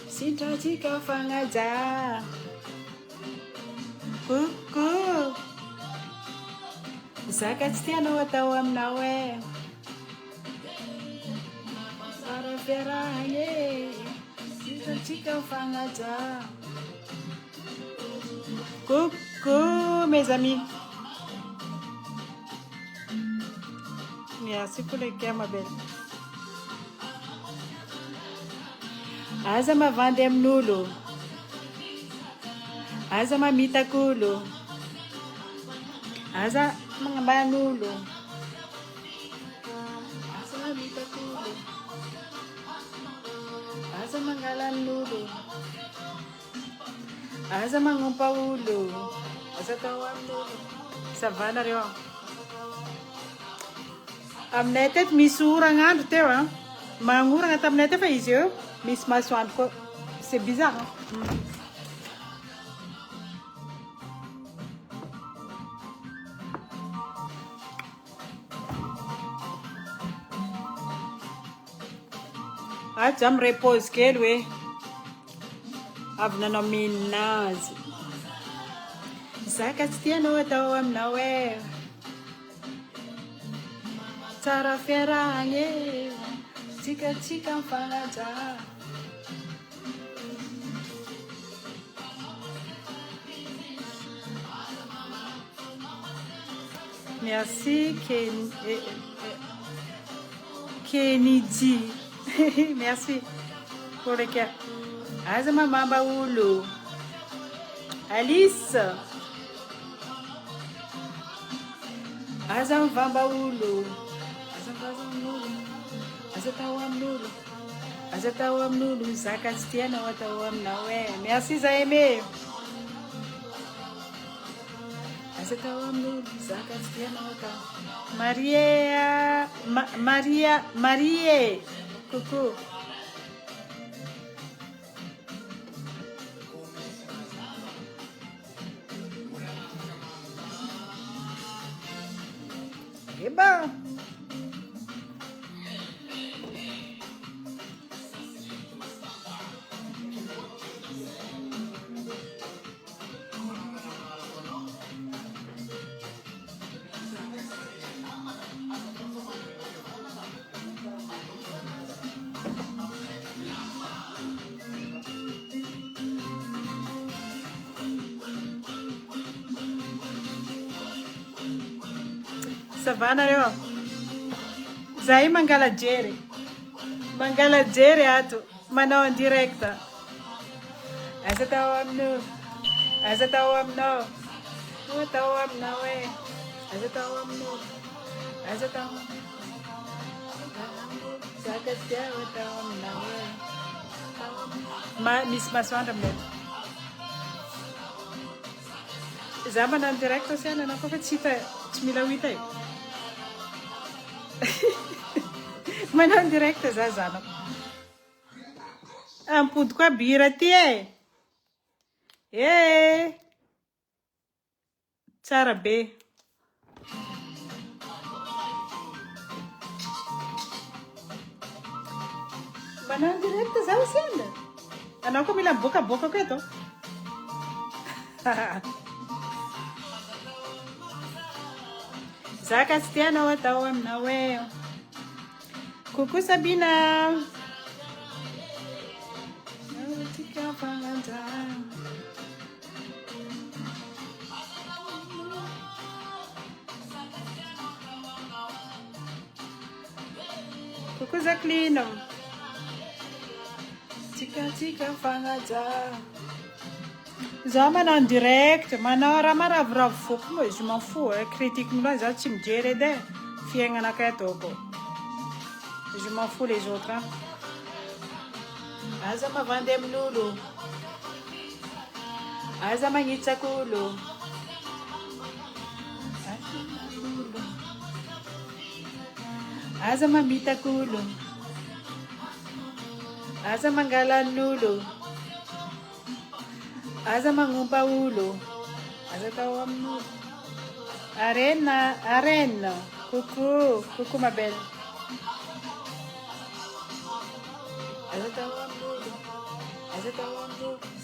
Sitratsika fagnajà. Coucou. Zaka tsy tianao atao aminao e. Sara fiarahagna e. Sitratsika fagnajà. Coucou mes amis. Merci pour le cœur, ma belle. Aza mavandy amin'olo. Aza mamitak'olo. Aza mangamban'olo. Aza mamitak'olo. Aza mangalan'olo. Aza magnompa olo. Aza tao amin'olo. Ça va nareo? Aminay teto misy oragn'andro teo a. Magnoragna taminay teo fa izy eo misy masoandro koa. C'est bizarre. Aza mirepose kely hoe. Avy nanao ménage. Zaka tsy tianao atao aminao e. Tsara fiarahagna e. Tsikatsika mifagnajà. Merci Keniji. Merci pour le cœur. Aza mamamba olo. Alice. Aza mivamba olo. Aza mivamba olo. Aza tao amin'olo. Aza tao amin'olo. Zaka tsy tianao atao aminao e. Merci Zaeme. Aza tao amin'olo. Zaka tsy tianao atao. Marie. Coucou. Eh ben. Ça va nareo? Zahay mangala jery. Mangala jery ato. Manao en direct. Aza tao aminao. Aza tao aminao. Tao aminao e. Aza tao aminao. Aza tao aminao. Zaka tsy tianao tao aminao e. Misy masoandro aminay. Za manao en direct aussi anao koa fa tsy mila hita e. Manao en direct za zanako. Ampody koa bira ty e. Tsara be. Manao en direct za aussi ana. Anao koa mila boka koa eto. Zaka tsy tianao atao aminao e. Coucou Sabina. Coucou Jacqueline. Tsika mifagnajà. Za manao en direct, manao raha maravoravo foko moa, je m'en fous, critique moi, za tsy mijery edy e. Fiaignanakay ataoko. Je m'en fous les autres. Hein. Aza mavandy amin'olo. Aza magnitsak'olo. Aza mamitak'olo. Aza mangalan'olo. Aza magnompa olo. Aza tao amin'olo. Arène. Coucou ma belle. Aza tao amin'olo.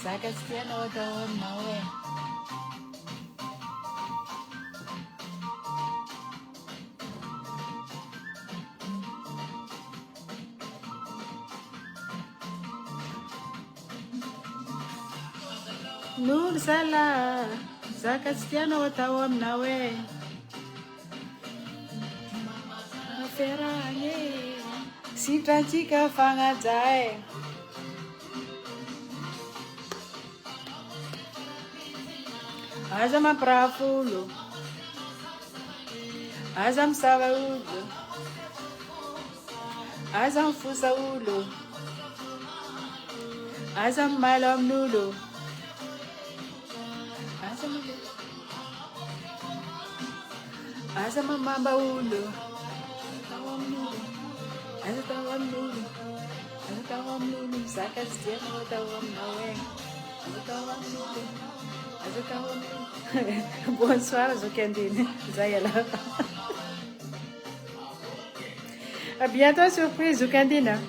Zaka tsy tianao atao aminao e. Nolo sala, zaka tsy tianao atao aminao e. Aferany e, sitratsika fagnaja e. Aza mampirafolo, aza misava olo, aza mifosa olo, aza mimalo amin'olo, aza mamamba olo, aza tao amin'olo, aza tao amin'olo, zaka tsy tianao atao aminao e. Aza tao amin'olo, aza tao amin'olo. Bonsoir Zoukandine, Zayala. À bientôt surprise Zoukandine.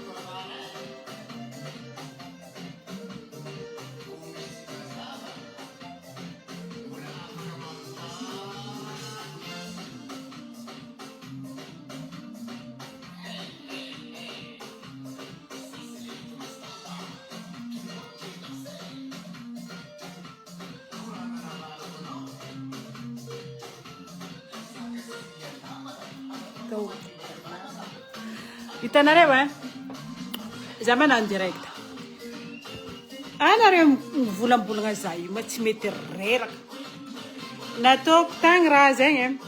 Itanareo zamana en direct. Anareo mivolambolagna za io ma tsy mety reraka. Nataoko tagny raha zegny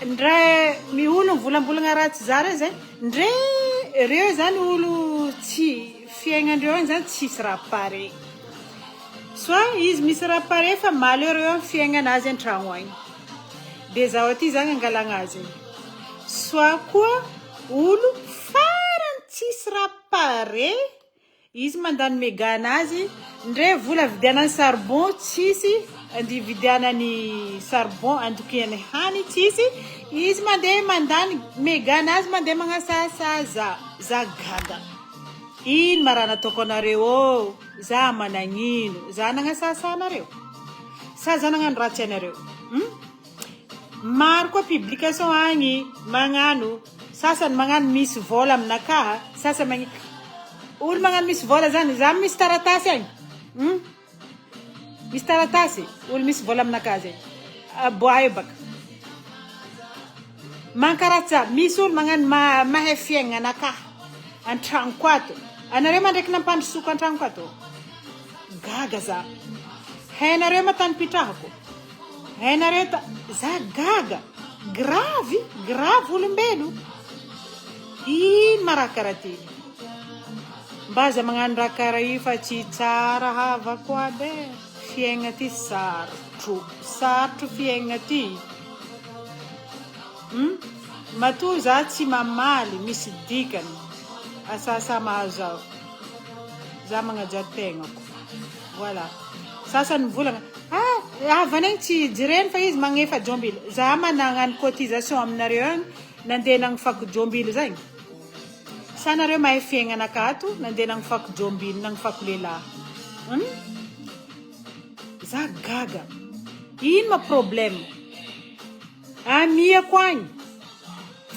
ndray miolo mivolambolagna raha tsy zara zegny ndray reo zany olo tsy fiaignandreo zany tsisy raha pare. Soit izy misy raha pare fa malheureux amin'ny fiaignanazy an-tragno agny. De zaho aty zany angalagna azy. Soit koa olo farany tsisy raha pare, izy mandany meganazy, ndray vola vidianany charbon tsisy, andi vidianany charbon andokeny hany tsisy, izy mandeha mandany meganazy mandeha magnasasa za gaga. Ino mara nataoko anareo za managnino, za nagnasasa anareo. Sa za nagnano ratsy anareo. Maro koa publication agny magnano sasany magnano misy vola aminakaha, sasany olo magnano misy vola zany, za misy taratasy agny. Misy taratasy, olo misy vola aminakaha zay. Boayo baka. Mankaratsa, misy olo magnano mahay fiaignanakaha an-tragnoko ato. Anareo mandraiky nampandrosoko an-tragnoko ato. Gaga za. Hainareo matany pitrahako. Hainareo za gaga. Grave olombelo. Ino maraha karaha ty. Mbaza magnano raha karaha io fa tsy tsara havako aby. Fiaigna ty sarotro fiaigna ty. Matoa za tsy mamaly, misy dikany. Asasa mahazo aho. Za magnaja tegnako. Voilà. Sasany volagna. Avanay tsy jireny fa izy magnefa jombilo. Za managnano cotisation aminareo agny. Nandeha nagnifako jombilo zagny. Sa nareo mahay fiaignanaka ato, nandeha nagnifako jombilo, nagnifako lehilahy. Za gaga. Ino ma problème? Amiako agny.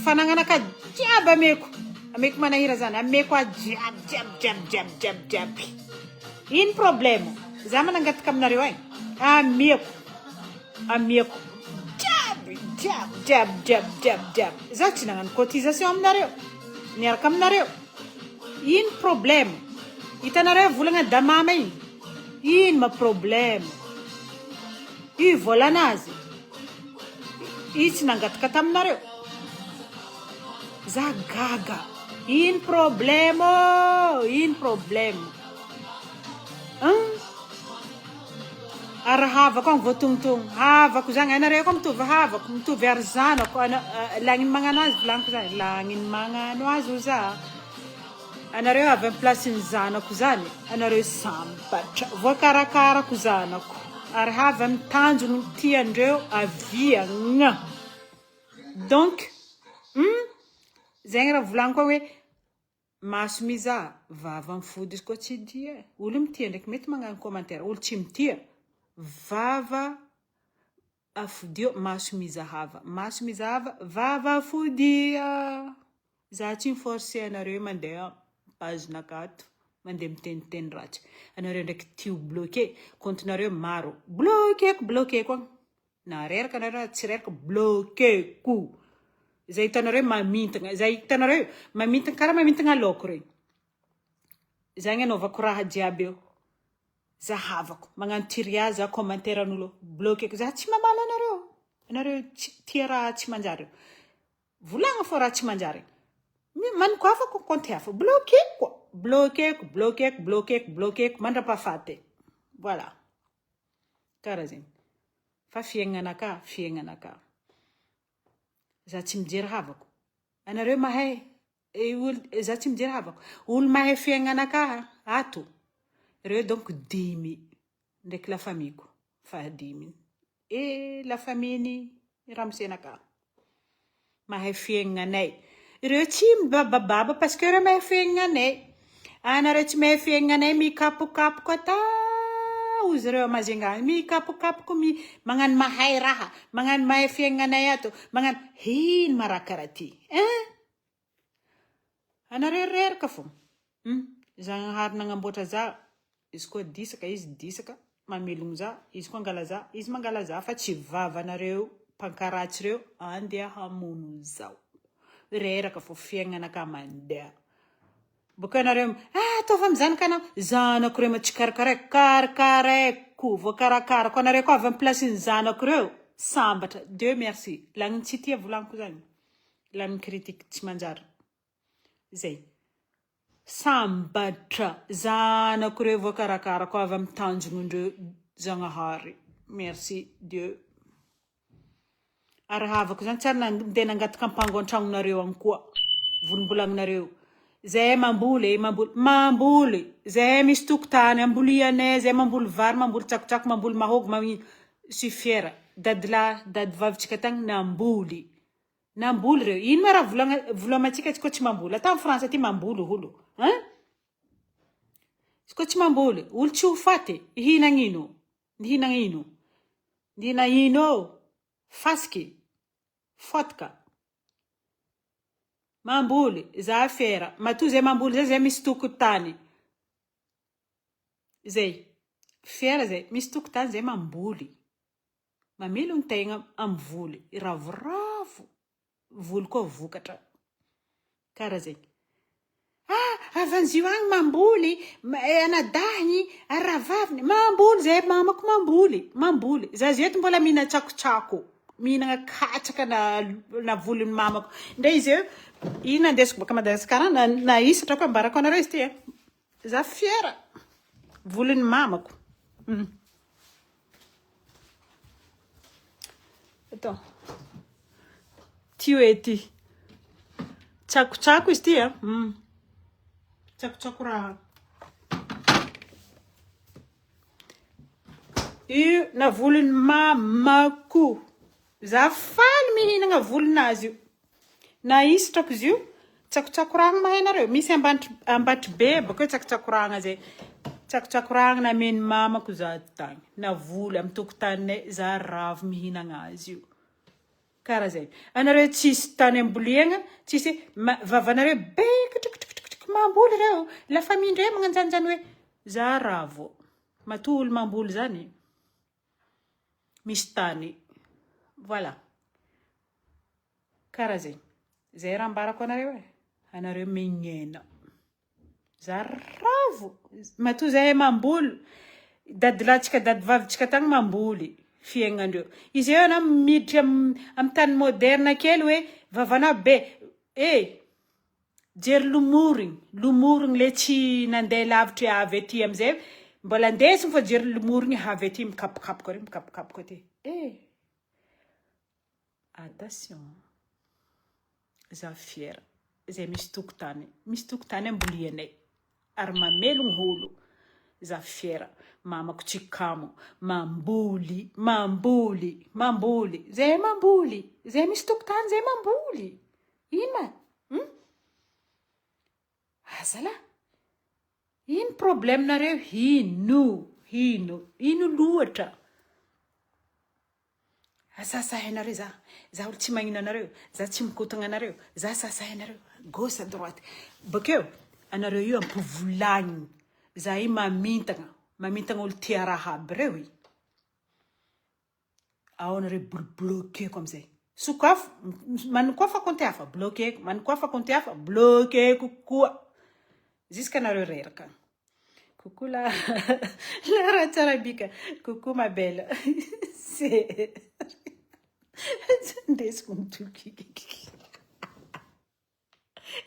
Fanagnanaka jiaby ameko. Ameko manahira zany. Ameko jiaby. Ino problème? Za manangataka aminareo agny. Amiako. Jiaby. Za tsy nagnano cotisation aminareo. Niaraka aminareo. Ino problème? Hitanareo volagna damama igny. Ino ma problème? Io volanazy. Io tsy nangataka taminareo. Za gaga. Ino problème? Ary havako agny voatongotongno. Havako zagny. Anareo koa mitovy havako. Mitovy ary zanako. Lagniny magnano azy volaniko zany. Lagniny magnano azy za. Anareo avy amin'ny plasin'ny zanako zany. Anareo sambatra. Voakarakarako zanako. Ary havy amin'ny tanjony tiandreo aviagna. Donc, zegny raha volaniko hoe maso mizaha vava mifody izy koa tsy dia olo mitia ndraiky mety magnano commentaire olo tsy mitia vava afodio maso mizahava vava afodia za tsy miforce anareo mandeha page nakato mandeha miteniteny ratsy anareo ndraiky tio bloqué comptenareo maro bloqué koa na reraka anareo tsy reraka bloqué ko zay hitanareo mamintana karaha mamintana laoko regny zagny anaovako raha jiaby eo zahavako magnano tiriage za commentaire an'olo bloqué ko za tsy mamaly anareo tia raha tsy manjary volagna fô raha tsy manjary maniko afako compte hafa bloqué ko mandrapahafaty voilà karaha zegny fa fiaignanaka za tsy mijery havako anareo mahay za tsy mijery havako olo mahay fiaignanaka ato reo donc 10 ndraiky la famille ko fa 10 la famille ni ramsenaka mahay fiaignanay reo tsy mbabababa parce que reo mahay fiaignanay anareo tsy mahay fiaignanay mikapokapoka ta ozy reo mazenga mikapokapoka magnano mahay raha magnano mahay fiaignanay ato magnano hino marakaraty anareo reraka fô zagnahary nagnamboatra za izy koa disaka mamelogno za izy koa angala za izy mangala za fa tsy vavanareo pankaratsy reo andeha hamono zao reraka fô fiaignanaka mandeha boka anareo tova mizanaka anao zanako reo tsy karakarekako voakarakarako anareo koa avy amin'ny placen'ny zanako reo sambatra Dieu merci lagniny tsy tia volaniko zany lagniny critique tsy manjary zay sambatra zanako reo voakarakarako avy amin'ny tanjonondreo zagnahary merci Dieu ary havako zany tsara nandeha nangataka ampango an-tragnonareo any koa volombolagninareo zay mamboly zay misy tokotany ambolianay zay mamboly vary mamboly tsakotsako mamboly mahogo suis fière dady vavitsika tagny namboly reo ino ma raha volamatsika koa tsy mamboly ata amin'ny France aty mamboly olo izy koa tsy mamboly olo tsy ho faty nihinagna ino fasiky fotka mamboly za fiera matoa zay mamboly zay misy tokotany zay fiera zay misy tokotany zay mamboly mamelo ny tegna amin'ny voly ravoravo voly koa vokatra karaha zay avanzio agny mamboly anadahiny aravaviny mamboly zay mamako mamboly za zeto mbola mihina tsakotsako mihinagna katsaka na volon'ny mamako ndre izy eo ino andesiko baka Madagasikara na isatra koa ambarako anareo izy ty za fiera volon'ny mamako attends tio ety tsakotsako izy ty tsakotsako raha io na volon'ny mamako za faly mihinagna volon'azy io na isatrako izy io tsakotsakoragna mahay nareo misy ambatry be bakeo tsakotsakoragna zay tsakotsakoragna namen'ny mamako za tagny na voly amin'ny tokotaninay za ravo mihinagna azy io karaha zay anareo tsisy tany amboliagna tsisy vavanareo be mamboly reo la famille ndray magnanjanjany hoe za ravo matoa olo mamboly zany misy tany voilà karaha zay zay raha ambarako anareo megnena za ravo matoa zay mamboly dadilatsika dady vavitsika tagny mamboly fiaignandreo izy eo na miditry amin'ny tany moderne kely hoe vavana be jery lomorigny le tsy nandeha lavitry avy aty amizay mbola andesigny fa jery lomorigny avy aty mikapokapoka aty attention za fiera zay misy tokotany ambolianay ary mamelogno olo za fiera mamako tsy kamo mamboly zay misy tokotany zay mamboly ino ma Azala. Ino problemnareo? Ino loatra? Asasahinareo za olo tsy magnino anareo, za tsy mikotagna anareo, za sasahinareo, gauche à droite. Bakeo, anareo io ampivolagny. Za io mamintagna olo tia raha aby reo i. Ao anareo bloqueko amizay. Sokafo, manikoafa konty hafa, bloqueko, manikoafa konty hafa, bloqueko koa. Jusqu'à anareo reraka. Coucou la Ratsarabika. Coucou ma belle. C'est ndesiko mitokiki.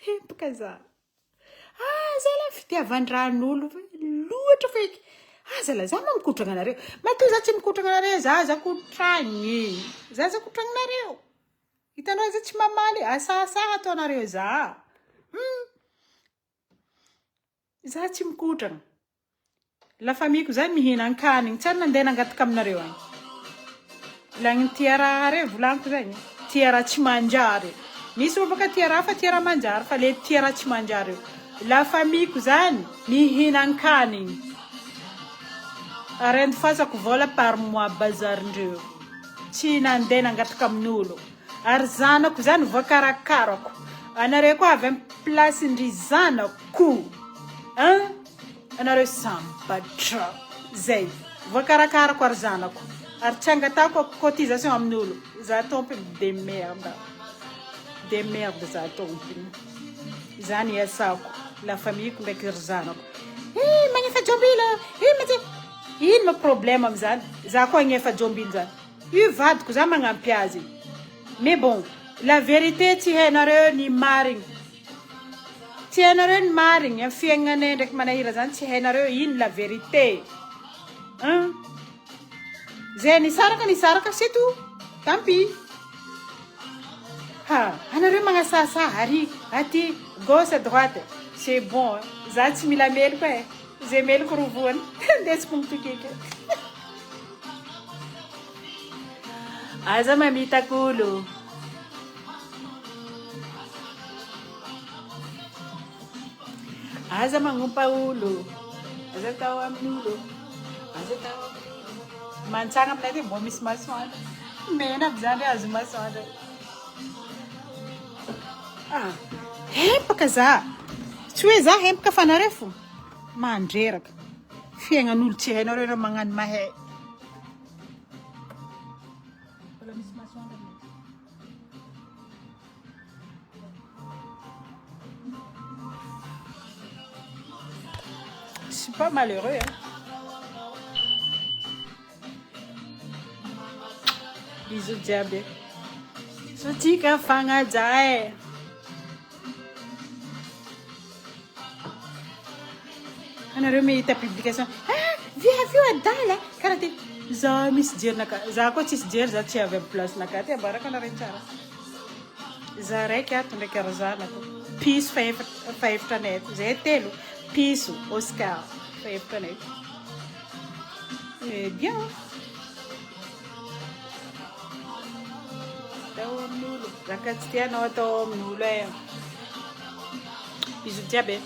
Empaka za. Zala fitiavan-dran'olo loatra feky. Zala za mikotragna anareo. Matoa za tsy mikotragna anareo, za kotragny. Za kotragna anareo. Hitanao za tsy mamaly, asasaha atao anareo za. Za tsy mikotragna. La famille ko za mihinan-kanigny, tsy nandeha nangataka aminareo agny. Lagny tia raha reo volaniko zany. Tia raha tsy manjary. Misy olo baka tia raha fa tia raha manjary, fa le tia raha tsy manjary. La famille ko zany mihinan-kanigny. Arendo fasako vola par mois bazarindreo. Tsy nandeha nangataka amin'olo. Ary zanako zany voakarakarako. Anareo koa avy amin'ny place-ndry zanako. Anareo sambatra. Zay. Voakarakarako ary zanako. Ary tsy angatako cotisation amin'olo. Za tompony de merde. De merde za tompony. Zany asako. La famille ko ndraiky ry zanako. Magnefa jombila. Ino ma problème amizany? Za koa agnefa jombila zany. Io vadiko za magnampy azy. Mais bon, la vérité tsy hainareo ny marigny. Tsy hainareo ny marigny. Amin'ny fiaignanay ndraiky manahira zany tsy hainareo ino la vérité. Zay nisaraka c'est tout. Tant pis. Anareo magnasasa ary aty gauche à droite. C'est bon. Za tsy mila melo koa e. Zay meloko rovoany. Ndesiko mitokika. Aza mamitakolo. Aza magnompa olo. Aza tao amin'olo. Aza tao mantsagna aminay ty mbô misy masoandro. Mena aby zany azo masoandro. Hempaka za. Tsy hoe za hempaka fa nareo fo. Mandreraka. Fiaignan'olo tsy hainareo reo magnano mahay. C'est pas malheureux, hein. Bisous diable. Sotika fangajae. Anareo mahita publication. Viu adala. Karaha za misy jerinaka. Za koa tsisy jery za tsy avy amin'ny place naka ty abaraka anareo tsara. Za raiky ato ndraiky ary zanako. Piso fa efatra anay ato. Zay telo. Piso, Oscar, fa efatra anay. Bien. Atao amin'olo. Zaka tsy tianao atao amin'olo e. Bisous diabe.